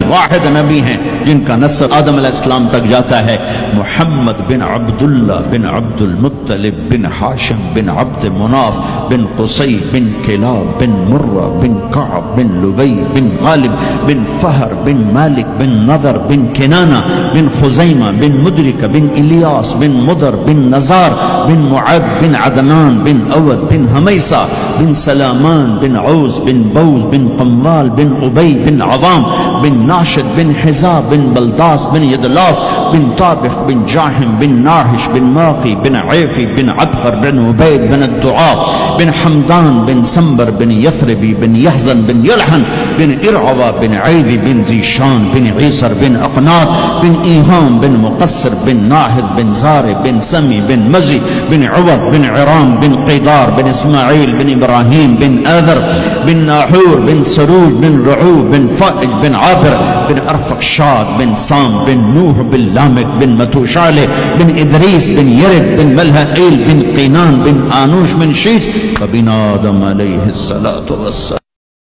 वाहिद नबी हैं जिनका नस्ब आदम अलैहिस्सलाम तक जाता है। मुहम्मद बिन अब्दुल्ला बिन अब्दुल मुत्तलिब बिन हाशिम बिन अब्द मुनाफ बिन कुसै बिन किलाब बिन मुर्रा बिन कअब बिन लुबई बिन गालिब बिन फहर बिन मालिक बिन नदर बिन किनाना बिन खुजैमा बिन मुदरिका बिन इलियास बिन मुदर बिन नजार बिन मुअद बिन अदनान बिन अवद बिन हमैसा बिन सलामान बिन औस बिन बौस बिन कम्वाल बिन उबई बिन अवाम बिन नाशिद बिन हिजा बिन बलदास बिन यदलाफ बिन ताबिख बिन जाहिम बिन नाहिश बिन माखी बिन ऐफी बिन अबकर बिन उबैद बिन दुआ बिन हमदान बिन संबर बिन यथरबी बिन यहजन बिन यलहन बिन इरअवा बिन ऐदी बिन जीशान बिन ईसर बिन अकनात बिन ईहाम बिन मुकस्सर बिन नाहिद बिन ज़ारे बिन समी बिन मजी बिन उवद बिन इराम बिन क़िदार बिन इस्माईल बिन इब्राहीम बिन आदर बिन नाहूर बिन सरूज बिन रऊब बिन फ़ाइज बिन आबिर बिन अरफक्षाद बिन साम बिन नूह बिन लामिक बिन मतूशाले बिन इदरीस बिन यरिद बिन मलहईल बिन क़ीनान बिन आनूश बिन शीस बिन आदम अलैहिस्सलातु वस्सलाम।